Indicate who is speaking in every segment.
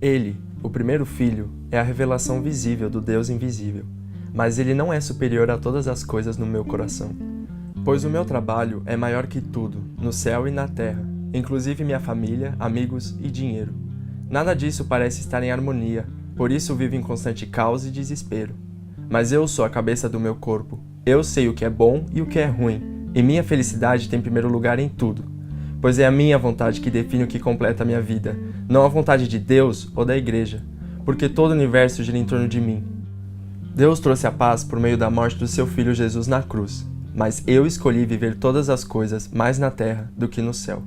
Speaker 1: Ele, o primeiro filho, é a revelação visível do Deus invisível, mas ele não é superior a todas as coisas no meu coração. Pois o meu trabalho é maior que tudo, no céu e na terra, inclusive minha família, amigos e dinheiro. Nada disso parece estar em harmonia, por isso vivo em constante caos e desespero. Mas eu sou a cabeça do meu corpo, eu sei o que é bom e o que é ruim, e minha felicidade tem primeiro lugar em tudo. Pois é a minha vontade que define o que completa a minha vida, não a vontade de Deus ou da igreja, porque todo o universo gira em torno de mim. Deus trouxe a paz por meio da morte do seu Filho Jesus na cruz, mas eu escolhi viver todas as coisas mais na terra do que no céu.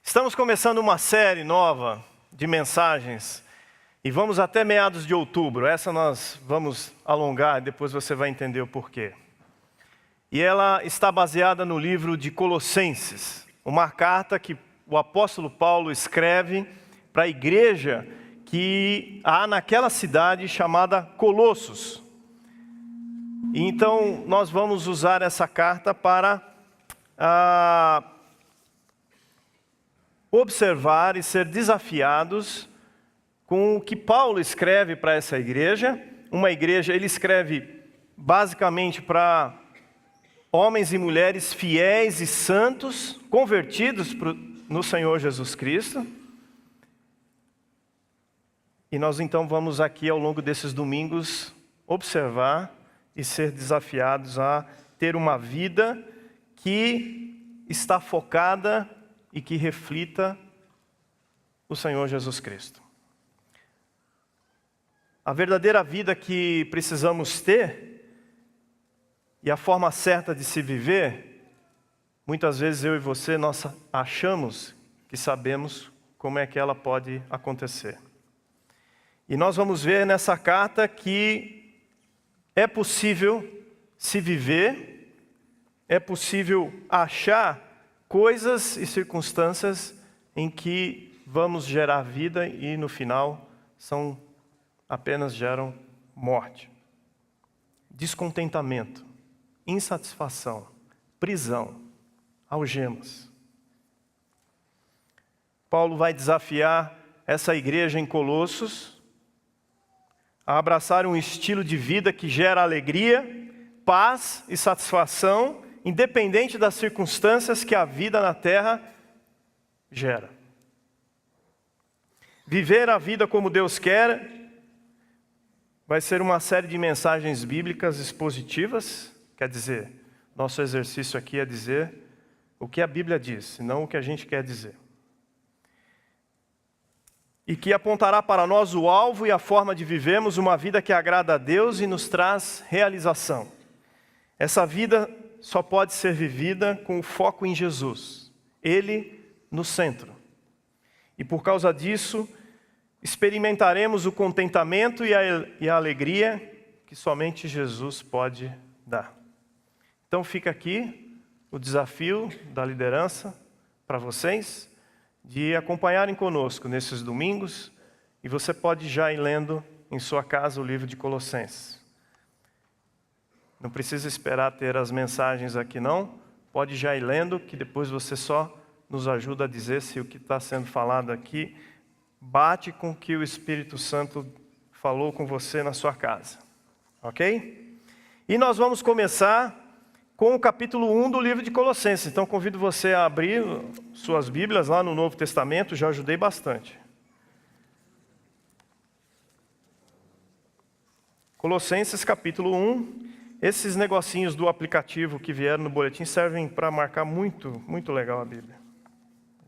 Speaker 2: Estamos começando uma série nova de mensagens e vamos até meados de outubro. Essa nós vamos alongar, depois você vai entender o porquê. E ela está baseada no livro de Colossenses, uma carta que o apóstolo Paulo escreve para a igreja que há naquela cidade chamada Colossos. E então nós vamos usar essa carta para observar e ser desafiados com o que Paulo escreve para essa igreja. Uma igreja, ele escreve basicamente para homens e mulheres fiéis e santos, convertidos no Senhor Jesus Cristo. E nós então vamos aqui ao longo desses domingos observar e ser desafiados a ter uma vida que está focada e que reflita o Senhor Jesus Cristo. A verdadeira vida que precisamos ter e a forma certa de se viver, muitas vezes eu e você, nós achamos que sabemos como é que ela pode acontecer. E nós vamos ver nessa carta que é possível se viver, é possível achar coisas e circunstâncias em que vamos gerar vida e no final apenas geram morte, descontentamento, insatisfação, prisão, algemas. Paulo vai desafiar essa igreja em Colossos a abraçar um estilo de vida que gera alegria, paz e satisfação, independente das circunstâncias que a vida na terra gera. Viver a vida como Deus quer vai ser uma série de mensagens bíblicas expositivas, quer dizer, nosso exercício aqui é dizer o que a Bíblia diz, e não o que a gente quer dizer. E que apontará para nós o alvo e a forma de vivermos uma vida que agrada a Deus e nos traz realização. Essa vida só pode ser vivida com o foco em Jesus, Ele no centro. E por causa disso, experimentaremos o contentamento e a alegria que somente Jesus pode dar. Então fica aqui o desafio da liderança para vocês, de acompanharem conosco nesses domingos, e você pode já ir lendo em sua casa o livro de Colossenses. Não precisa esperar ter as mensagens aqui não, pode já ir lendo, que depois você só nos ajuda a dizer se o que está sendo falado aqui bate com o que o Espírito Santo falou com você na sua casa. Ok? E nós vamos começar com o capítulo 1 do livro de Colossenses. Então convido você a abrir suas Bíblias lá no Novo Testamento, já ajudei bastante. Colossenses capítulo 1. Esses negocinhos do aplicativo que vieram no boletim servem para marcar muito, muito legal a Bíblia.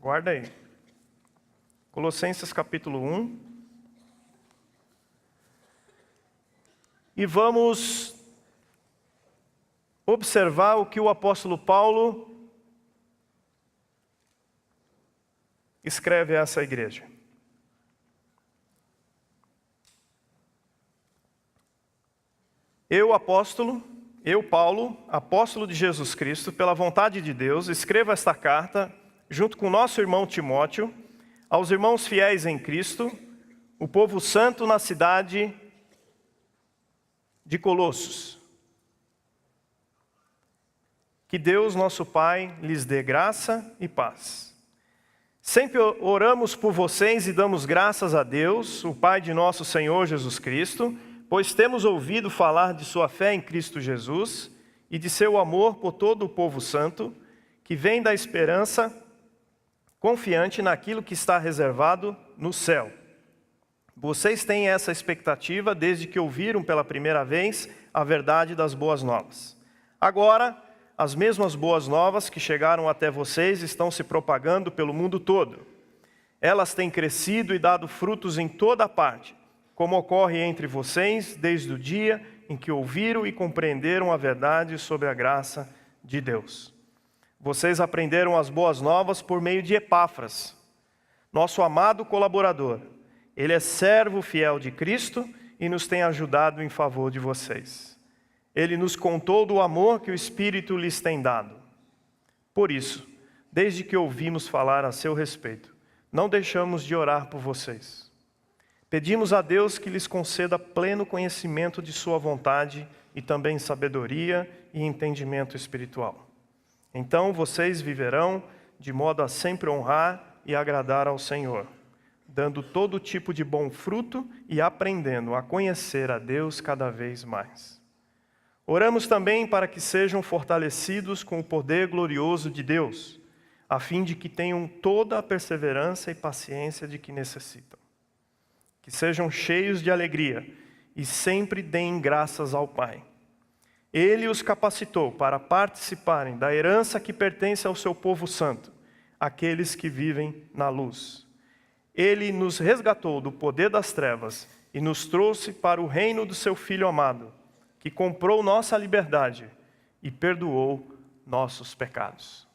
Speaker 2: Guarda aí. Colossenses capítulo 1. E vamos observar o que o apóstolo Paulo escreve a essa igreja. Eu, Paulo, apóstolo de Jesus Cristo, pela vontade de Deus, escrevo esta carta, junto com nosso irmão Timóteo, aos irmãos fiéis em Cristo, o povo santo na cidade de Colossos. Que Deus, nosso Pai, lhes dê graça e paz. Sempre oramos por vocês e damos graças a Deus, o Pai de nosso Senhor Jesus Cristo, pois temos ouvido falar de sua fé em Cristo Jesus e de seu amor por todo o povo santo, que vem da esperança confiante naquilo que está reservado no céu. Vocês têm essa expectativa desde que ouviram pela primeira vez a verdade das boas novas. Agora, as mesmas boas novas que chegaram até vocês estão se propagando pelo mundo todo. Elas têm crescido e dado frutos em toda parte, como ocorre entre vocês desde o dia em que ouviram e compreenderam a verdade sobre a graça de Deus. Vocês aprenderam as boas novas por meio de Epáfras, nosso amado colaborador. Ele é servo fiel de Cristo e nos tem ajudado em favor de vocês. Ele nos contou do amor que o Espírito lhes tem dado. Por isso, desde que ouvimos falar a seu respeito, não deixamos de orar por vocês. Pedimos a Deus que lhes conceda pleno conhecimento de sua vontade e também sabedoria e entendimento espiritual. Então vocês viverão de modo a sempre honrar e agradar ao Senhor, dando todo tipo de bom fruto e aprendendo a conhecer a Deus cada vez mais. Oramos também para que sejam fortalecidos com o poder glorioso de Deus, a fim de que tenham toda a perseverança e paciência de que necessitam. Que sejam cheios de alegria e sempre deem graças ao Pai. Ele os capacitou para participarem da herança que pertence ao seu povo santo, aqueles que vivem na luz. Ele nos resgatou do poder das trevas e nos trouxe para o reino do seu Filho amado, que comprou nossa liberdade e perdoou nossos pecados.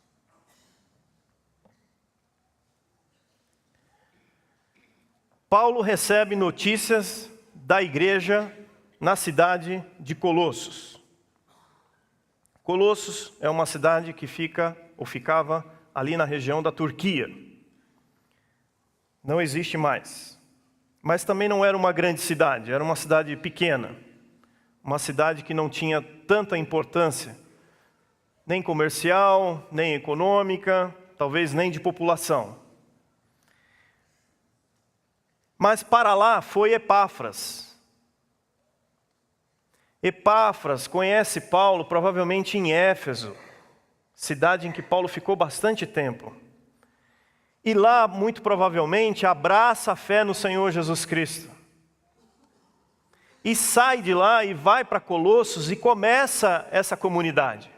Speaker 2: Paulo recebe notícias da igreja na cidade de Colossos. Colossos é uma cidade que ficava ali na região da Turquia. Não existe mais. Mas também não era uma grande cidade, era uma cidade pequena. Uma cidade que não tinha tanta importância, nem comercial, nem econômica, talvez nem de população. Mas para lá foi Epáfras. Epáfras conhece Paulo provavelmente em Éfeso, cidade em que Paulo ficou bastante tempo. E lá, muito provavelmente, abraça a fé no Senhor Jesus Cristo. E sai de lá e vai para Colossos e começa essa comunidade.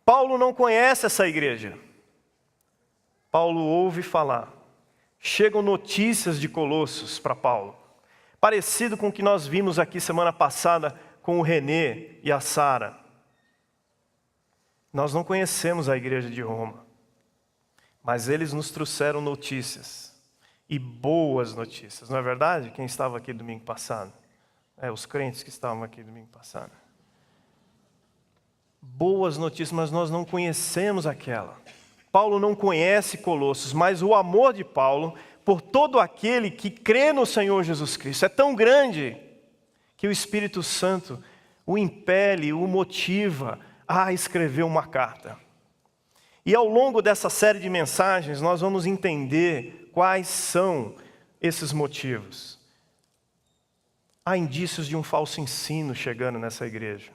Speaker 2: Paulo não conhece essa igreja. Paulo ouve falar. Chegam notícias de Colossos para Paulo. Parecido com o que nós vimos aqui semana passada com o Renê e a Sara. Nós não conhecemos a igreja de Roma. Mas eles nos trouxeram notícias. E boas notícias, não é verdade? Quem estava aqui domingo passado? Os crentes que estavam aqui domingo passado. Boas notícias, mas nós não conhecemos aquela. Paulo não conhece Colossos, mas o amor de Paulo por todo aquele que crê no Senhor Jesus Cristo é tão grande que o Espírito Santo o impele, o motiva a escrever uma carta. E ao longo dessa série de mensagens, nós vamos entender quais são esses motivos. Há indícios de um falso ensino chegando nessa igreja.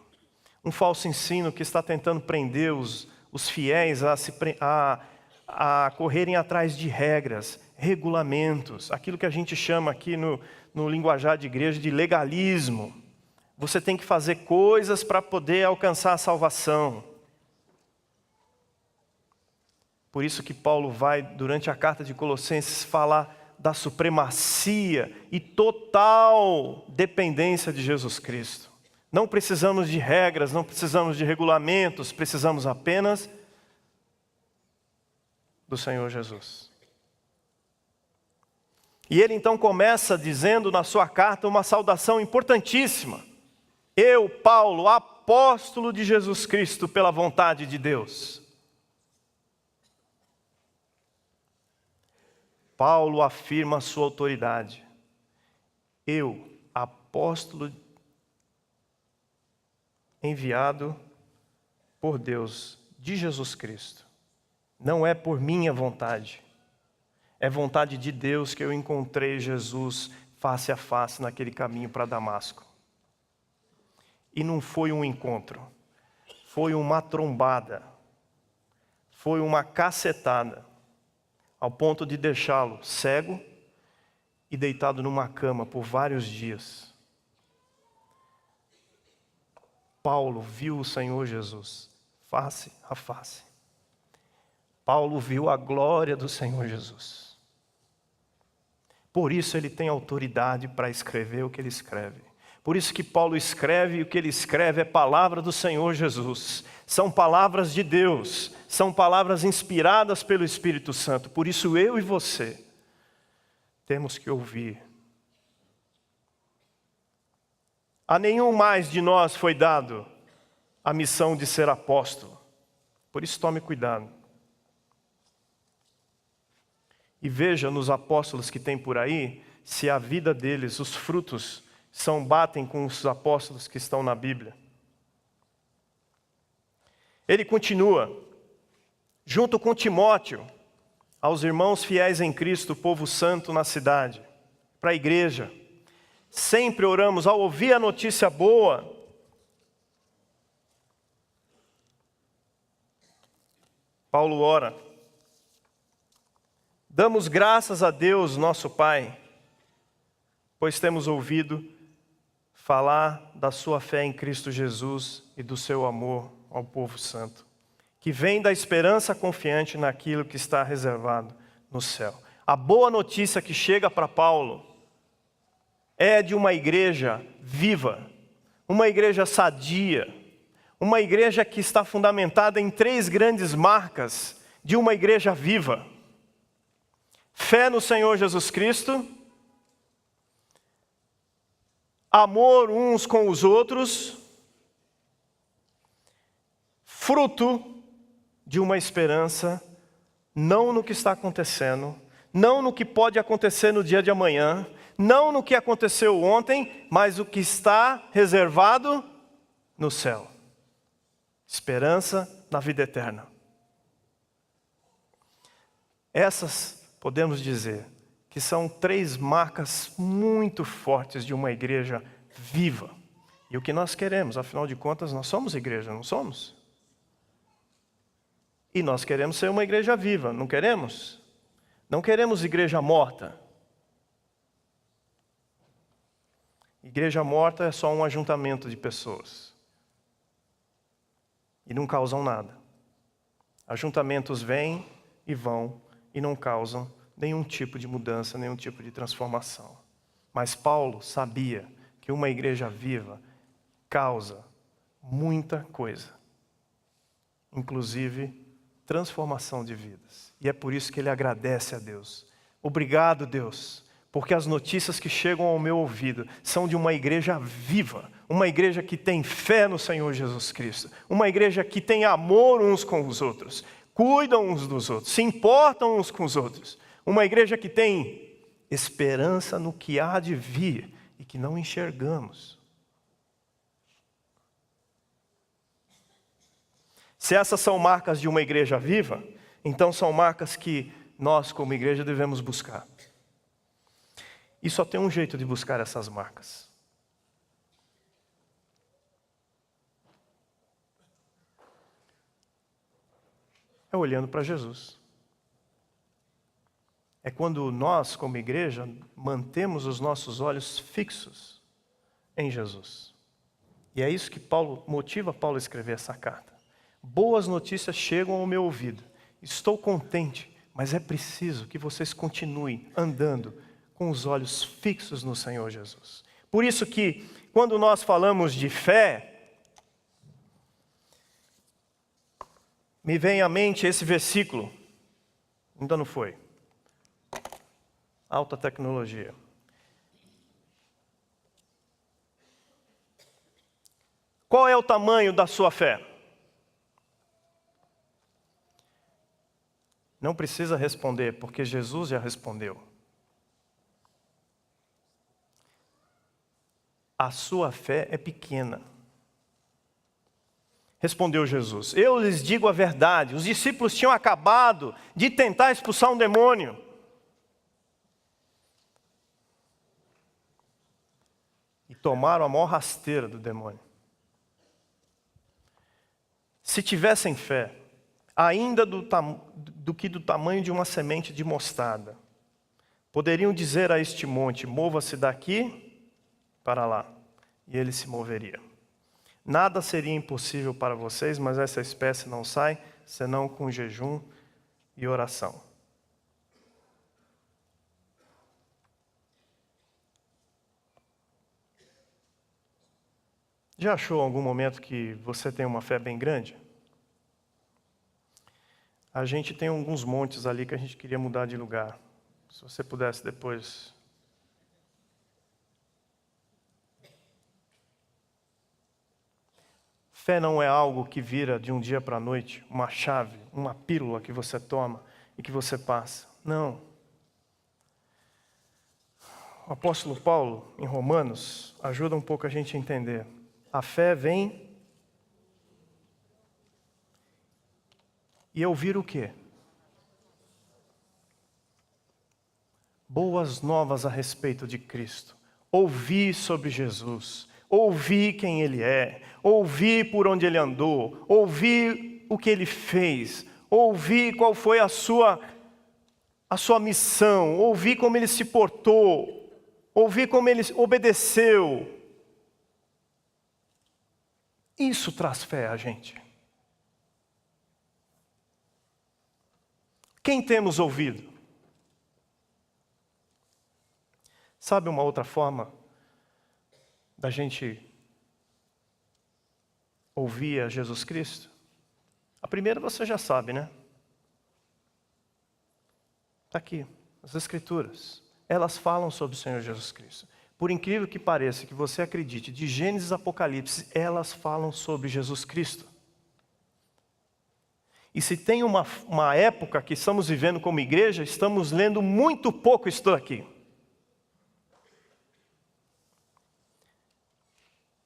Speaker 2: Um falso ensino que está tentando prender os fiéis a correrem atrás de regras, regulamentos, aquilo que a gente chama aqui no linguajar de igreja de legalismo. Você tem que fazer coisas para poder alcançar a salvação. Por isso que Paulo vai, durante a carta de Colossenses, falar da supremacia e total dependência de Jesus Cristo. Não precisamos de regras, não precisamos de regulamentos, precisamos apenas do Senhor Jesus. E ele então começa dizendo na sua carta uma saudação importantíssima. Eu, Paulo, apóstolo de Jesus Cristo pela vontade de Deus. Paulo afirma a sua autoridade. Eu, apóstolo enviado por Deus de Jesus Cristo. Não é por minha vontade. É vontade de Deus que eu encontrei Jesus face a face naquele caminho para Damasco. E não foi um encontro. Foi uma trombada. Foi uma cacetada. Ao ponto de deixá-lo cego e deitado numa cama por vários dias. Paulo viu o Senhor Jesus face a face. Paulo viu a glória do Senhor Jesus. Por isso ele tem autoridade para escrever o que ele escreve. Por isso que Paulo escreve e o que ele escreve é palavra do Senhor Jesus. São palavras de Deus, são palavras inspiradas pelo Espírito Santo. Por isso eu e você temos que ouvir. A nenhum mais de nós foi dado a missão de ser apóstolo. Por isso tome cuidado. E veja nos apóstolos que tem por aí, se a vida deles, os frutos, batem com os apóstolos que estão na Bíblia. Ele continua, junto com Timóteo, aos irmãos fiéis em Cristo, o povo santo na cidade, para a igreja. Sempre oramos ao ouvir a notícia boa. Paulo ora. Damos graças a Deus, nosso Pai, pois temos ouvido falar da sua fé em Cristo Jesus e do seu amor ao povo santo, que vem da esperança confiante naquilo que está reservado no céu. A boa notícia que chega para Paulo é de uma igreja viva, uma igreja sadia, uma igreja que está fundamentada em 3 grandes marcas de uma igreja viva. Fé no Senhor Jesus Cristo, amor uns com os outros, fruto de uma esperança, não no que está acontecendo, não no que pode acontecer no dia de amanhã, não no que aconteceu ontem, mas o que está reservado no céu. Esperança na vida eterna. Essas, podemos dizer, que são 3 marcas muito fortes de uma igreja viva. E o que nós queremos, afinal de contas, nós somos igreja, não somos? E nós queremos ser uma igreja viva, não queremos? Não queremos igreja morta. Igreja morta é só um ajuntamento de pessoas. E não causam nada. Ajuntamentos vêm e vão e não causam nenhum tipo de mudança, nenhum tipo de transformação. Mas Paulo sabia que uma igreja viva causa muita coisa. Inclusive transformação de vidas. E é por isso que ele agradece a Deus. Obrigado, Deus, porque as notícias que chegam ao meu ouvido são de uma igreja viva, uma igreja que tem fé no Senhor Jesus Cristo, uma igreja que tem amor uns com os outros, cuidam uns dos outros, se importam uns com os outros, uma igreja que tem esperança no que há de vir e que não enxergamos. Se essas são marcas de uma igreja viva, então são marcas que nós, como igreja, devemos buscar. E só tem um jeito de buscar essas marcas. É olhando para Jesus. É quando nós, como igreja, mantemos os nossos olhos fixos em Jesus. E é isso que motiva Paulo a escrever essa carta. Boas notícias chegam ao meu ouvido. Estou contente, mas é preciso que vocês continuem andando com os olhos fixos no Senhor Jesus. Por isso que, quando nós falamos de fé, me vem à mente esse versículo. Ainda não foi. Alta tecnologia. Qual é o tamanho da sua fé? Não precisa responder, porque Jesus já respondeu. A sua fé é pequena. Respondeu Jesus: eu lhes digo a verdade, os discípulos tinham acabado de tentar expulsar um demônio. E tomaram a maior rasteira do demônio. Se tivessem fé, ainda do tamanho de uma semente de mostarda, poderiam dizer a este monte: mova-se daqui para lá, e ele se moveria. Nada seria impossível para vocês, mas essa espécie não sai, senão com jejum e oração. Já achou algum momento que você tem uma fé bem grande? A gente tem alguns montes ali que a gente queria mudar de lugar. Se você pudesse depois... Fé não é algo que vira de um dia para a noite, uma chave, uma pílula que você toma e que você passa. Não. O apóstolo Paulo, em Romanos, ajuda um pouco a gente a entender. A fé vem e ouvir o quê? Boas novas a respeito de Cristo. Ouvir sobre Jesus. Ouvir quem Ele é. Ouvir por onde Ele andou. Ouvir o que Ele fez. Ouvir qual foi a sua missão. Ouvir como Ele se portou. Ouvir como Ele obedeceu. Isso traz fé a gente. Quem temos ouvido? Sabe uma outra forma da gente ouvir a Jesus Cristo? A primeira você já sabe, né? Está aqui, as Escrituras. Elas falam sobre o Senhor Jesus Cristo. Por incrível que pareça, que você acredite, de Gênesis a Apocalipse, elas falam sobre Jesus Cristo. E se tem uma época que estamos vivendo como igreja, estamos lendo muito pouco isso aqui.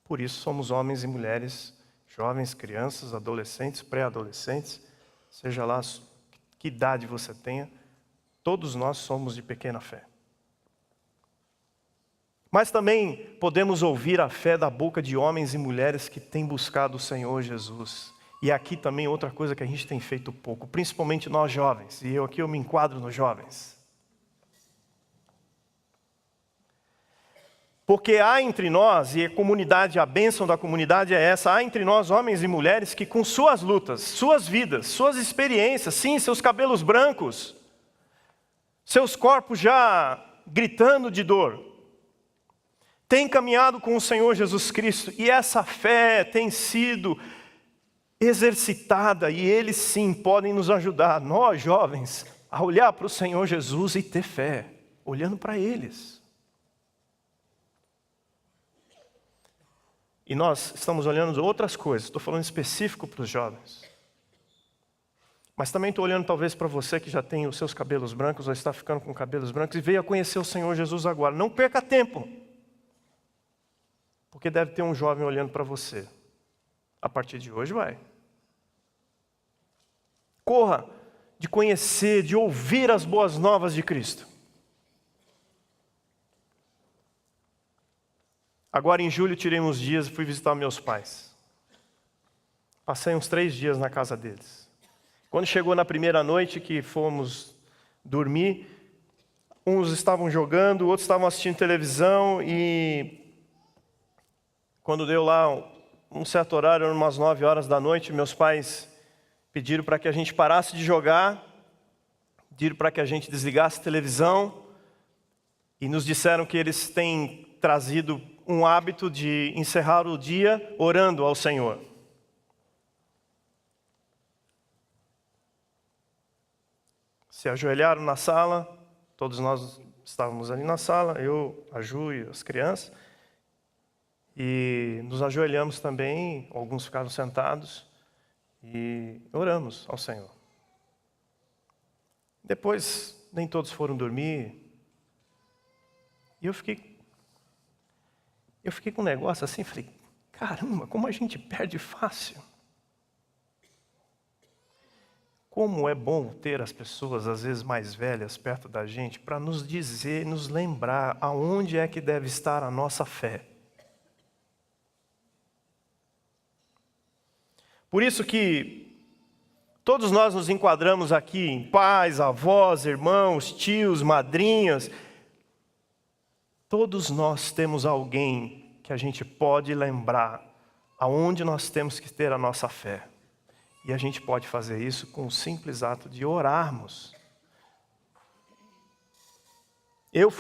Speaker 2: Por isso somos homens e mulheres, jovens, crianças, adolescentes, pré-adolescentes, seja lá que idade você tenha, todos nós somos de pequena fé. Mas também podemos ouvir a fé da boca de homens e mulheres que têm buscado o Senhor Jesus. E aqui também outra coisa que a gente tem feito pouco, principalmente nós jovens, e eu me enquadro nos jovens. Porque há entre nós, e a comunidade, a bênção da comunidade é essa, há entre nós homens e mulheres que com suas lutas, suas vidas, suas experiências, sim, seus cabelos brancos, seus corpos já gritando de dor, têm caminhado com o Senhor Jesus Cristo, e essa fé tem sido exercitada, e eles sim podem nos ajudar, nós jovens, a olhar para o Senhor Jesus e ter fé, olhando para eles. E nós estamos olhando outras coisas, estou falando específico para os jovens. Mas também estou olhando talvez para você que já tem os seus cabelos brancos, ou está ficando com cabelos brancos, e veio a conhecer o Senhor Jesus agora. Não perca tempo. Porque deve ter um jovem olhando para você. A partir de hoje vai. Corra de conhecer, de ouvir as boas novas de Cristo. Agora em julho tirei uns dias e fui visitar meus pais. Passei uns 3 dias na casa deles. Quando chegou na primeira noite que fomos dormir, uns estavam jogando, outros estavam assistindo televisão e quando deu lá um certo horário, umas 9 horas da noite, meus pais pediram para que a gente parasse de jogar, pediram para que a gente desligasse a televisão e nos disseram que eles têm trazido um hábito de encerrar o dia orando ao Senhor. Se ajoelharam na sala, todos nós estávamos ali na sala, eu, a Ju e as crianças, e nos ajoelhamos também, alguns ficaram sentados, e oramos ao Senhor. Depois, nem todos foram dormir. E eu fiquei com um negócio assim, falei, caramba, como a gente perde fácil. Como é bom ter as pessoas, às vezes mais velhas, perto da gente, para nos dizer, nos lembrar aonde é que deve estar a nossa fé. Por isso que todos nós nos enquadramos aqui em pais, avós, irmãos, tios, madrinhas. Todos nós temos alguém que a gente pode lembrar aonde nós temos que ter a nossa fé. E a gente pode fazer isso com o simples ato de orarmos. Eu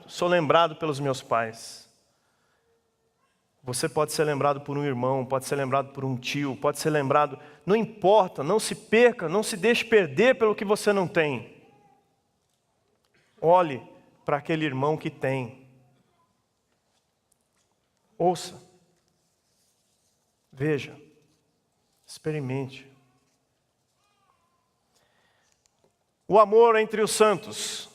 Speaker 2: sou lembrado pelos meus pais. Você pode ser lembrado por um irmão, pode ser lembrado por um tio, pode ser lembrado... Não importa, não se perca, não se deixe perder pelo que você não tem. Olhe para aquele irmão que tem. Ouça. Veja. Experimente. O amor entre os santos.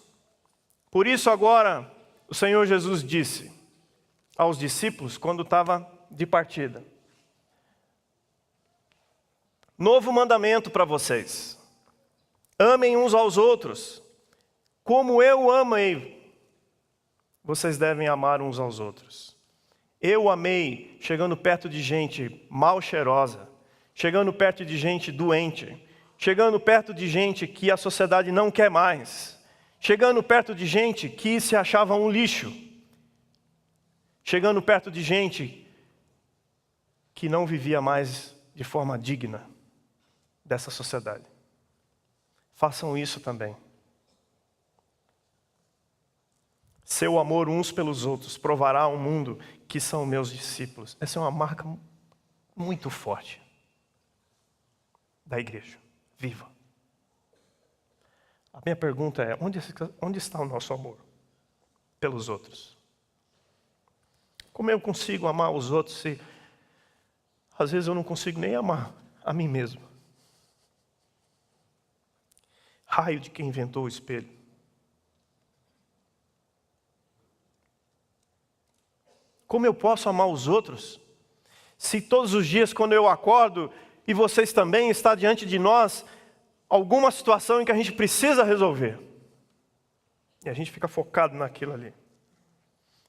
Speaker 2: Por isso agora o Senhor Jesus disse aos discípulos quando estava de partida: novo mandamento para vocês. Amem uns aos outros. Como eu amei, vocês devem amar uns aos outros. Eu amei chegando perto de gente mal cheirosa, chegando perto de gente doente, chegando perto de gente que a sociedade não quer mais, chegando perto de gente que se achava um lixo, chegando perto de gente que não vivia mais de forma digna dessa sociedade. Façam isso também. Seu amor uns pelos outros provará ao mundo que são meus discípulos. Essa é uma marca muito forte da igreja viva. A minha pergunta é, onde está o nosso amor pelos outros? Como eu consigo amar os outros se às vezes eu não consigo nem amar a mim mesmo? Raio de quem inventou o espelho. Como eu posso amar os outros se todos os dias quando eu acordo, e vocês também, está diante de nós alguma situação em que a gente precisa resolver. E a gente fica focado naquilo ali.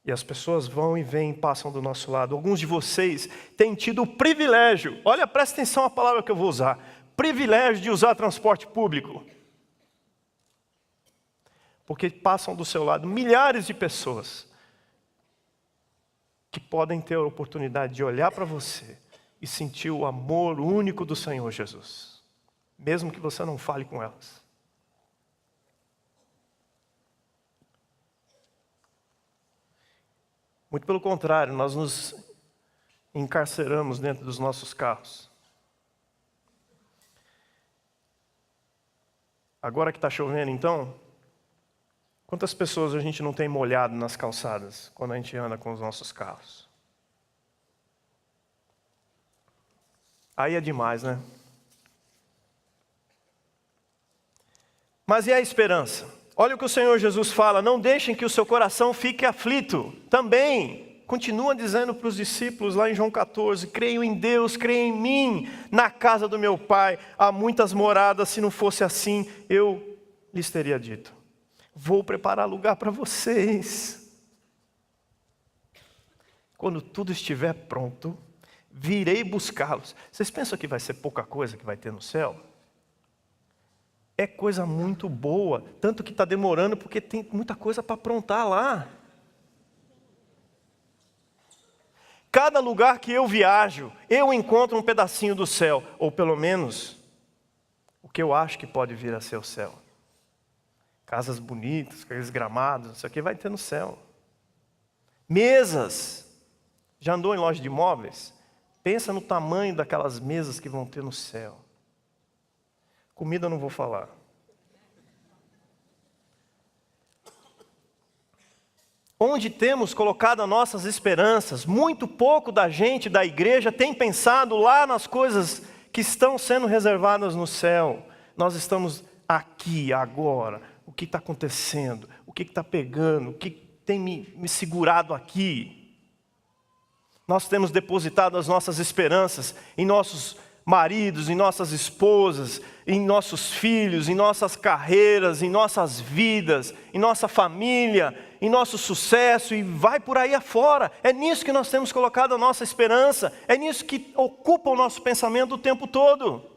Speaker 2: E as pessoas vão e vêm e passam do nosso lado. Alguns de vocês têm tido o privilégio, olha, presta atenção à palavra que eu vou usar, privilégio de usar transporte público. Porque passam do seu lado milhares de pessoas que podem ter a oportunidade de olhar para você e sentir o amor único do Senhor Jesus, mesmo que você não fale com elas. Muito pelo contrário, nós nos encarceramos dentro dos nossos carros. Agora que está chovendo, então, quantas pessoas a gente não tem molhado nas calçadas quando a gente anda com os nossos carros? Aí é demais, né? Mas e a esperança? Olha o que o Senhor Jesus fala: não deixem que o seu coração fique aflito. Também, continua dizendo para os discípulos lá em João 14, creiam em Deus, creiam em mim. Na casa do meu Pai há muitas moradas, se não fosse assim, eu lhes teria dito. Vou preparar lugar para vocês. Quando tudo estiver pronto, virei buscá-los. Vocês pensam que vai ser pouca coisa que vai ter no céu? É coisa muito boa, tanto que está demorando porque tem muita coisa para aprontar lá. Cada lugar que eu viajo, eu encontro um pedacinho do céu, ou pelo menos o que eu acho que pode vir a ser o céu. Casas bonitas, aqueles gramados, isso aqui vai ter no céu. Mesas. Já andou em loja de imóveis? Pensa no tamanho daquelas mesas que vão ter no céu. Comida eu não vou falar. Onde temos colocado as nossas esperanças, muito pouco da gente, da igreja, tem pensado lá nas coisas que estão sendo reservadas no céu. Nós estamos aqui, agora. O que está acontecendo? O que está pegando? O que tem me segurado aqui? Nós temos depositado as nossas esperanças em nossos maridos, em nossas esposas, em nossos filhos, em nossas carreiras, em nossas vidas, em nossa família, em nosso sucesso e vai por aí afora. É nisso que nós temos colocado a nossa esperança, é nisso que ocupa o nosso pensamento o tempo todo.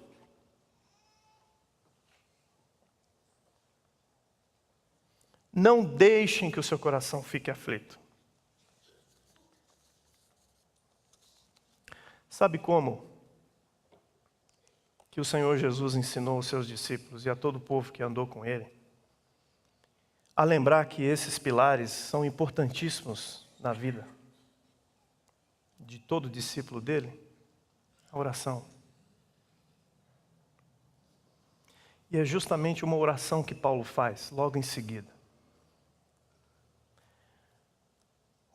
Speaker 2: Não deixem que o seu coração fique aflito. Sabe como que o Senhor Jesus ensinou aos seus discípulos e a todo o povo que andou com Ele? A lembrar que esses pilares são importantíssimos na vida de todo discípulo dele. A oração. E é justamente uma oração que Paulo faz logo em seguida.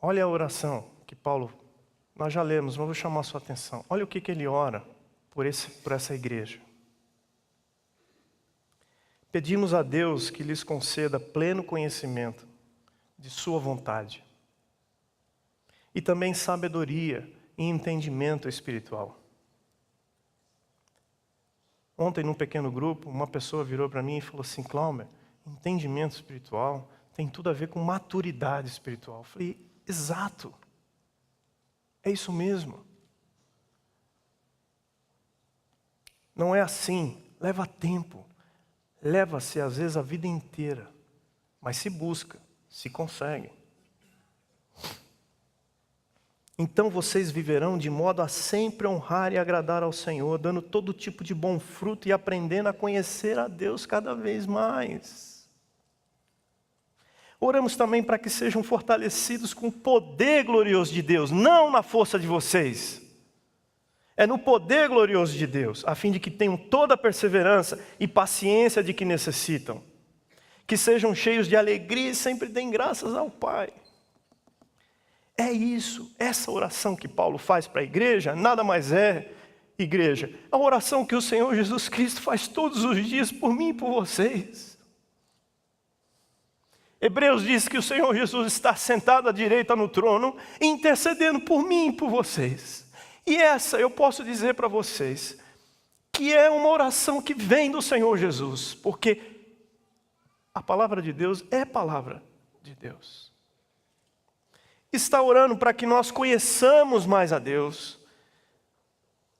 Speaker 2: Olha a oração que Paulo, nós já lemos, mas vou chamar a sua atenção. Olha o que ele ora por essa igreja. Pedimos a Deus que lhes conceda pleno conhecimento de sua vontade e também sabedoria e entendimento espiritual. Ontem, num pequeno grupo, uma pessoa virou para mim e falou assim: Cláudio, entendimento espiritual tem tudo a ver com maturidade espiritual. Eu falei, exato, é isso mesmo. Não é assim, leva tempo. Leva-se às vezes a vida inteira, mas se busca, se consegue. Então vocês viverão de modo a sempre honrar e agradar ao Senhor, dando todo tipo de bom fruto e aprendendo a conhecer a Deus cada vez mais. Oramos também para que sejam fortalecidos com o poder glorioso de Deus, não na força de vocês. É no poder glorioso de Deus, a fim de que tenham toda a perseverança e paciência de que necessitam. Que sejam cheios de alegria e sempre deem graças ao Pai. É isso, essa oração que Paulo faz para a igreja, nada mais é, igreja, a oração que o Senhor Jesus Cristo faz todos os dias por mim e por vocês. Hebreus diz que o Senhor Jesus está sentado à direita no trono, intercedendo por mim e por vocês. E essa eu posso dizer para vocês, que é uma oração que vem do Senhor Jesus, porque a palavra de Deus é palavra de Deus. Está orando para que nós conheçamos mais a Deus,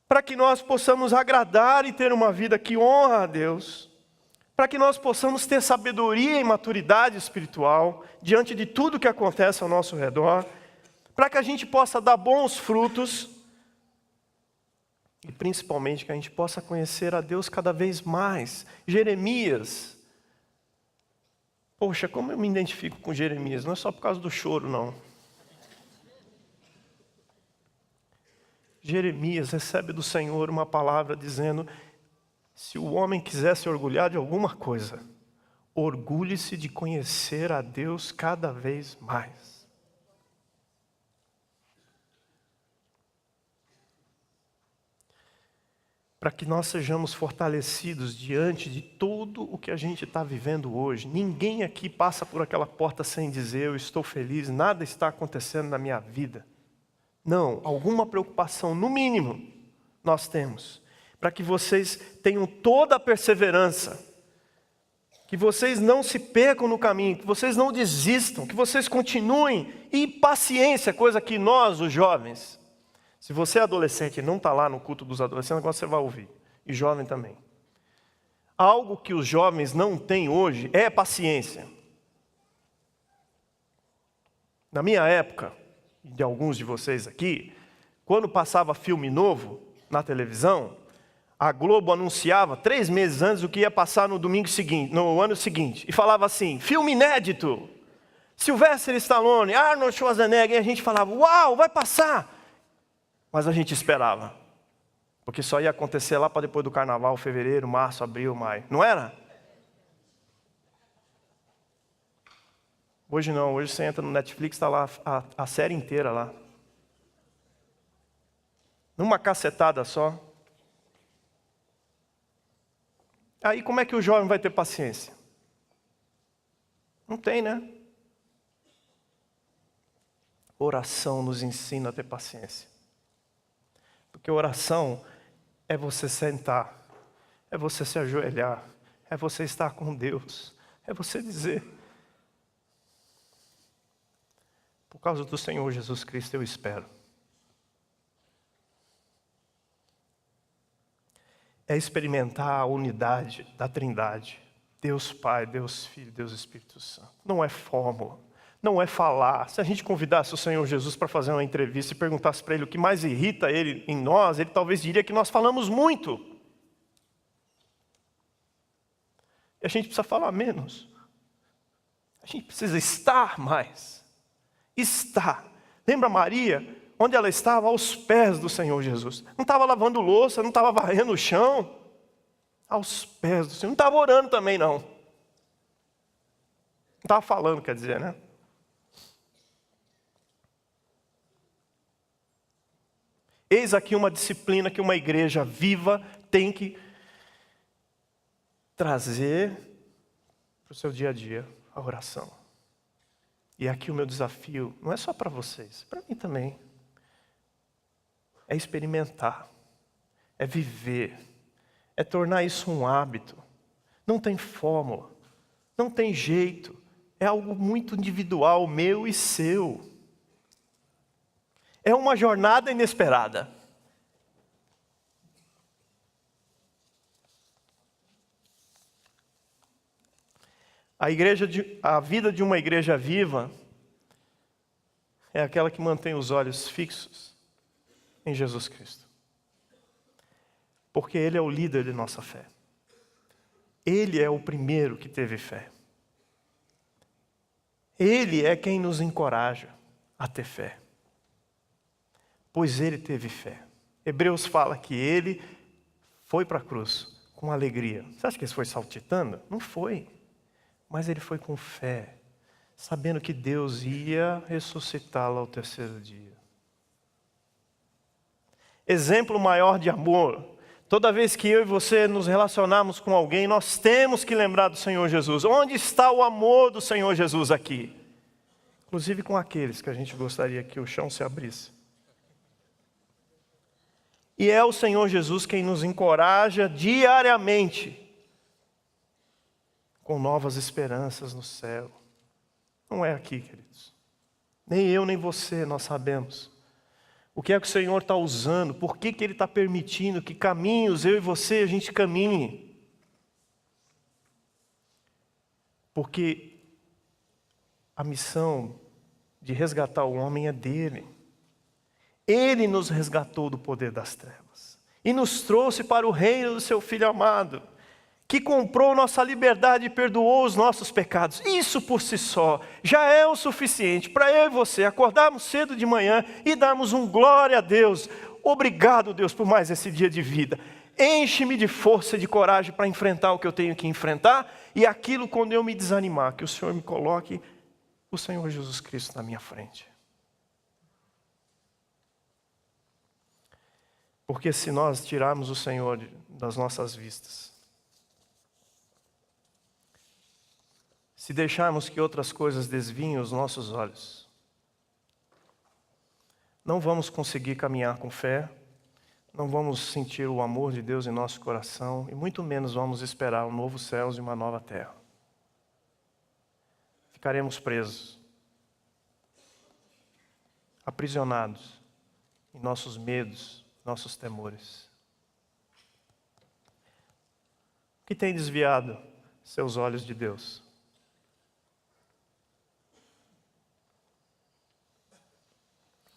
Speaker 2: para que nós possamos agradar e ter uma vida que honra a Deus, para que nós possamos ter sabedoria e maturidade espiritual diante de tudo que acontece ao nosso redor, para que a gente possa dar bons frutos, e principalmente que a gente possa conhecer a Deus cada vez mais. Jeremias. Poxa, como eu me identifico com Jeremias? Não é só por causa do choro, não. Jeremias recebe do Senhor uma palavra dizendo: se o homem quiser se orgulhar de alguma coisa, orgulhe-se de conhecer a Deus cada vez mais. Para que nós sejamos fortalecidos diante de tudo o que a gente está vivendo hoje. Ninguém aqui passa por aquela porta sem dizer: eu estou feliz, nada está acontecendo na minha vida. Não, alguma preocupação, no mínimo, nós temos. Para que vocês tenham toda a perseverança, que vocês não se percam no caminho, que vocês não desistam, que vocês continuem, e paciência, coisa que nós, os jovens, se você é adolescente e não está lá no culto dos adolescentes, agora você vai ouvir. E jovem também. Algo que os jovens não têm hoje é paciência. Na minha época, e de alguns de vocês aqui, quando passava filme novo na televisão, a Globo anunciava 3 meses antes o que ia passar no domingo seguinte, no ano seguinte. E falava assim: filme inédito. Sylvester Stallone, Arnold Schwarzenegger. E a gente falava: uau, vai passar. Mas a gente esperava, porque só ia acontecer lá para depois do carnaval, fevereiro, março, abril, maio. Não era? Hoje não, hoje você entra no Netflix, está lá a série inteira lá. Numa cacetada só. Aí como é que o jovem vai ter paciência? Não tem, né? Oração nos ensina a ter paciência. Porque oração é você sentar, é você se ajoelhar, é você estar com Deus, é você dizer: por causa do Senhor Jesus Cristo eu espero. É experimentar a unidade da Trindade. Deus Pai, Deus Filho, Deus Espírito Santo. Não é fórmula, não é falar. Se a gente convidasse o Senhor Jesus para fazer uma entrevista e perguntasse para Ele o que mais irrita Ele em nós, Ele talvez diria que nós falamos muito. E a gente precisa falar menos. A gente precisa estar mais. Estar. Lembra Maria? Onde ela estava? Aos pés do Senhor Jesus. Não estava lavando louça, não estava varrendo o chão. Aos pés do Senhor. Não estava orando também, não. Não estava falando, quer dizer, né? Eis aqui uma disciplina que uma igreja viva tem que trazer para o seu dia a dia, a oração. E aqui o meu desafio não é só para vocês, para mim também. É experimentar, é viver, é tornar isso um hábito. Não tem fórmula, não tem jeito, é algo muito individual, meu e seu. É uma jornada inesperada. A vida de uma igreja viva é aquela que mantém os olhos fixos em Jesus Cristo. Porque Ele é o líder de nossa fé. Ele é o primeiro que teve fé. Ele é quem nos encoraja a ter fé. Pois Ele teve fé. Hebreus fala que Ele foi para a cruz com alegria. Você acha que Ele foi saltitando? Não foi. Mas Ele foi com fé, sabendo que Deus ia ressuscitá-lo ao terceiro dia. Exemplo maior de amor. Toda vez que eu e você nos relacionarmos com alguém, nós temos que lembrar do Senhor Jesus. Onde está o amor do Senhor Jesus aqui? Inclusive com aqueles que a gente gostaria que o chão se abrisse. E é o Senhor Jesus quem nos encoraja diariamente com novas esperanças no céu. Não é aqui, queridos. Nem eu, nem você, nós sabemos. O que é que o Senhor está usando? Por que Ele está permitindo que caminhos, eu e você, a gente caminhe? Porque a missão de resgatar o homem é dele. Ele nos resgatou do poder das trevas e nos trouxe para o reino do seu Filho amado, que comprou nossa liberdade e perdoou os nossos pecados. Isso por si só já é o suficiente para eu e você acordarmos cedo de manhã e darmos um glória a Deus. Obrigado, Deus, por mais esse dia de vida. Enche-me de força e de coragem para enfrentar o que eu tenho que enfrentar, e aquilo quando eu me desanimar, que o Senhor me coloque o Senhor Jesus Cristo na minha frente. Porque se nós tirarmos o Senhor das nossas vistas, se deixarmos que outras coisas desviem os nossos olhos, não vamos conseguir caminhar com fé, não vamos sentir o amor de Deus em nosso coração, e muito menos vamos esperar um novo céu e uma nova terra. Ficaremos presos, aprisionados em nossos medos, nossos temores. O que tem desviado seus olhos de Deus?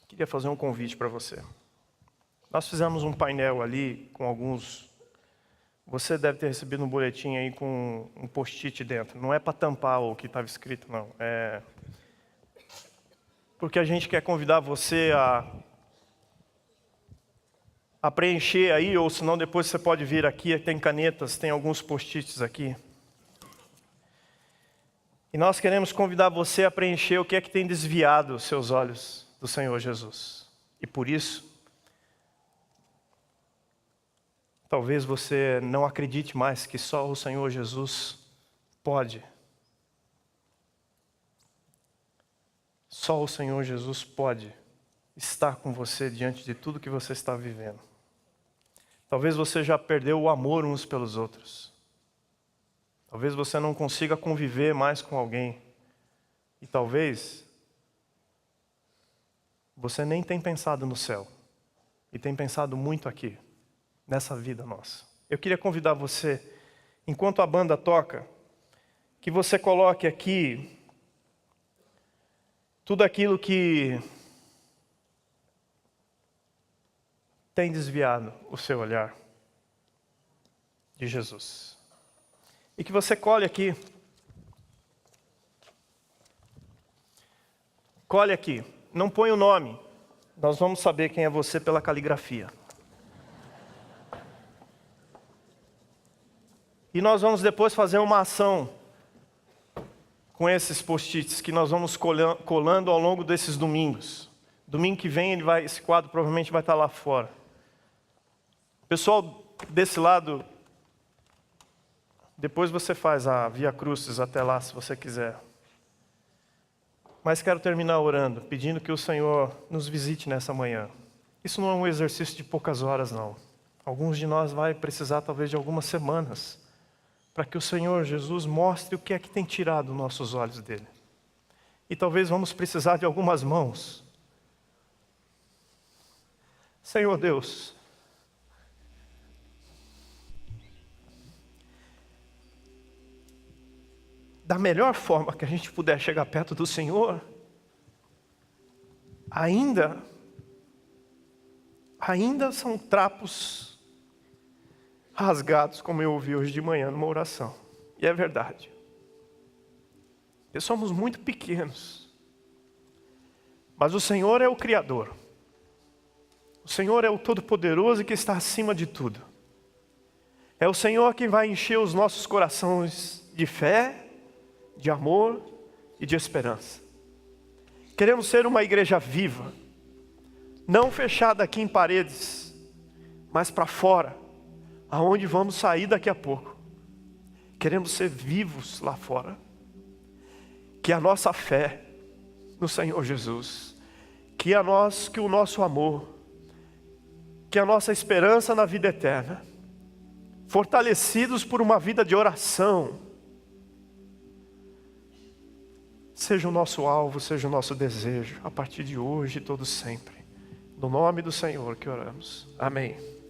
Speaker 2: Queria fazer um convite para você. Nós fizemos um painel ali com alguns... Você deve ter recebido um boletim aí com um post-it dentro. Não é para tampar o que estava escrito, não. É porque a gente quer convidar você a preencher aí, ou senão depois você pode vir aqui, tem canetas, tem alguns post-its aqui. E nós queremos convidar você a preencher o que é que tem desviado os seus olhos do Senhor Jesus. E por isso, Talvez você não acredite mais que só o Senhor Jesus pode. Só o Senhor Jesus pode estar com você diante de tudo que você está vivendo. Talvez você já perdeu o amor uns pelos outros. Talvez você não consiga conviver mais com alguém. E talvez você nem tenha pensado no céu. E tem pensado muito aqui, nessa vida nossa. Eu queria convidar você, enquanto a banda toca, que você coloque aqui tudo aquilo que tem desviado o seu olhar de Jesus. E que você colhe aqui. Colhe aqui. Não põe o nome. Nós vamos saber quem é você pela caligrafia. E nós vamos depois fazer uma ação com esses post-its que nós vamos colando ao longo desses domingos. Domingo que vem esse quadro provavelmente vai estar lá fora. Pessoal desse lado, depois você faz a Via Crucis até lá, se você quiser. Mas quero terminar orando, pedindo que o Senhor nos visite nessa manhã. Isso não é um exercício de poucas horas, não. Alguns de nós vai precisar talvez de algumas semanas para que o Senhor Jesus mostre o que é que tem tirado nossos olhos dele. E talvez vamos precisar de algumas mãos. Senhor Deus, da melhor forma que a gente puder chegar perto do Senhor, ainda são trapos rasgados, como eu ouvi hoje de manhã numa oração. E é verdade. Somos muito pequenos. Mas o Senhor é o Criador. O Senhor é o Todo-Poderoso e que está acima de tudo. É o Senhor que vai encher os nossos corações de fé, de amor e de esperança. Queremos ser uma igreja viva, não fechada aqui em paredes, mas para fora, aonde vamos sair daqui a pouco. Queremos ser vivos lá fora. Que a nossa fé no Senhor Jesus, que o nosso amor, que a nossa esperança na vida eterna, fortalecidos por uma vida de oração, seja o nosso alvo, seja o nosso desejo, a partir de hoje e todo sempre. No nome do Senhor que oramos. Amém.